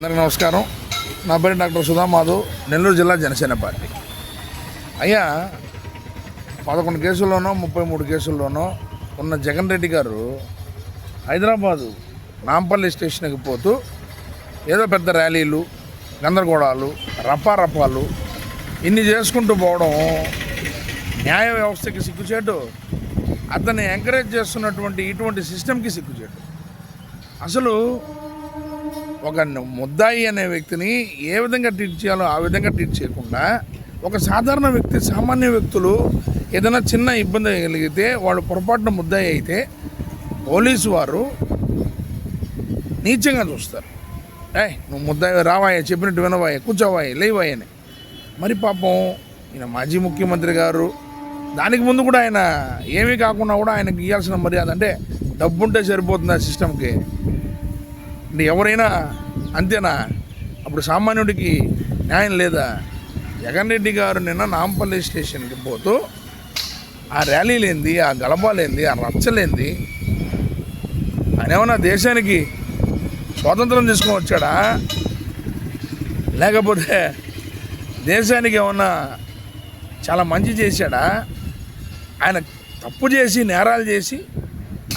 అందరికీ నమస్కారం. నా పేరు డాక్టర్ సుధా మాధవ్, నెల్లూరు జిల్లా జనసేన పార్టీ. అయ్యా 11 కేసుల్లోనో 33 కేసుల్లోనో ఉన్న జగన్ రెడ్డి గారు హైదరాబాదు నాంపల్లి స్టేషన్కి పోతూ ఏదో పెద్ద ర్యాలీలు, గందరగోళాలు, రపాలు ఇన్ని చేసుకుంటూ పోవడం న్యాయ వ్యవస్థకి సిగ్గుచేటు, అతన్ని ఎంకరేజ్ చేస్తున్నటువంటి ఇటువంటి సిస్టమ్కి సిగ్గుచేటు. అసలు ఒక ముద్దాయి అనే వ్యక్తిని ఏ విధంగా ట్రీట్ చేయాలో ఆ విధంగా ట్రీట్ చేయకుండా ఒక సాధారణ వ్యక్తి, సామాన్య వ్యక్తులు ఏదైనా చిన్న ఇబ్బంది కలిగితే వాళ్ళు పొరపాటున ముద్దాయి అయితే పోలీసు వారు నీచంగా చూస్తారు. నువ్వు ముద్దాయి రావాయే, చెప్పినట్టు వినవాయే, కూర్చోవాయే, లేవాయని. మరి పాపం ఈయన మాజీ ముఖ్యమంత్రి గారు, దానికి ముందు కూడా ఆయన ఏమీ కాకుండా కూడా ఆయనకి ఇవ్వాల్సిన మర్యాద అంటే డబ్బుంటే సరిపోతుంది ఆ సిస్టమ్కి. ఎవరైనా అంతేనా? అప్పుడు సామాన్యుడికి న్యాయం లేదా? జగన్ రెడ్డి గారు నిన్న నాంపల్లి స్టేషన్కి పోతూ ఆ ర్యాలీలేంది, ఆ గలబాలేంది, ఆ రచ్చలేంది? ఆయన ఏమన్నా దేశానికి స్వాతంత్రం తీసుకొని వచ్చాడా, లేకపోతే దేశానికి ఏమన్నా చాలా మంచి చేశాడా? ఆయన తప్పు చేసి, నేరాలు చేసి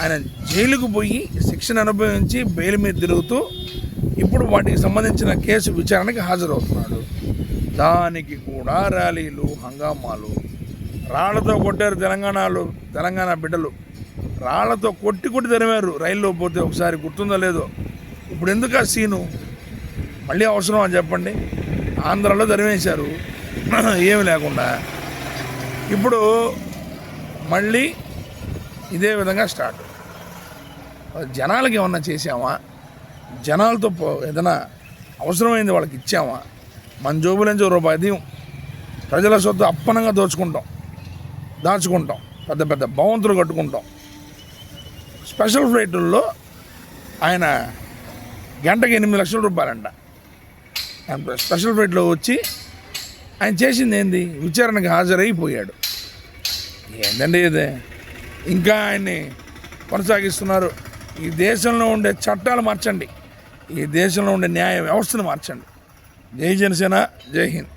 ఆయన జైలుకు పోయి శిక్షణ అనుభవించి బెయిల్ మీద తిరుగుతూ ఇప్పుడు వాటికి సంబంధించిన కేసు విచారణకి హాజరవుతున్నాడు. దానికి కూడా ర్యాలీలు, హంగామాలు, రాళ్లతో కొట్టారు తెలంగాణ బిడ్డలు, రాళ్లతో కొట్టి తరిమారు రైల్లో పోతే. ఒకసారి గుర్తుందో లేదో? ఇప్పుడు ఎందుకు ఆ సీను మళ్ళీ అవసరం అని చెప్పండి? ఆంధ్రాలో తరిమేశారు ఏమి లేకుండా. ఇప్పుడు మళ్ళీ ఇదే విధంగా స్టార్ట్. జనాలకి ఏమన్నా చేసామా? జనాలతో ఏదైనా అవసరమైంది వాళ్ళకి ఇచ్చామా? మన జోబులేంచి రూపాయి ప్రజల సొత్తు అప్పనంగా దాచుకుంటాం, పెద్ద పెద్ద భవంతులు కట్టుకుంటాం. స్పెషల్ ఫ్లైట్లలో ఆయన గంటకి 8 లక్షల రూపాయలంట. ఆయన స్పెషల్ ఫ్లైట్లో వచ్చి ఆయన చేసింది ఏంది? విచారణకి హాజరైపోయాడు. ఏందండి ఇదే? ఇంకా ఆయన్ని కొనసాగిస్తున్నారు. ఈ దేశంలో ఉండే చట్టాలు మార్చండి, ఈ దేశంలో ఉండే న్యాయ వ్యవస్థను మార్చండి. జై జనసేన, జై హింద్.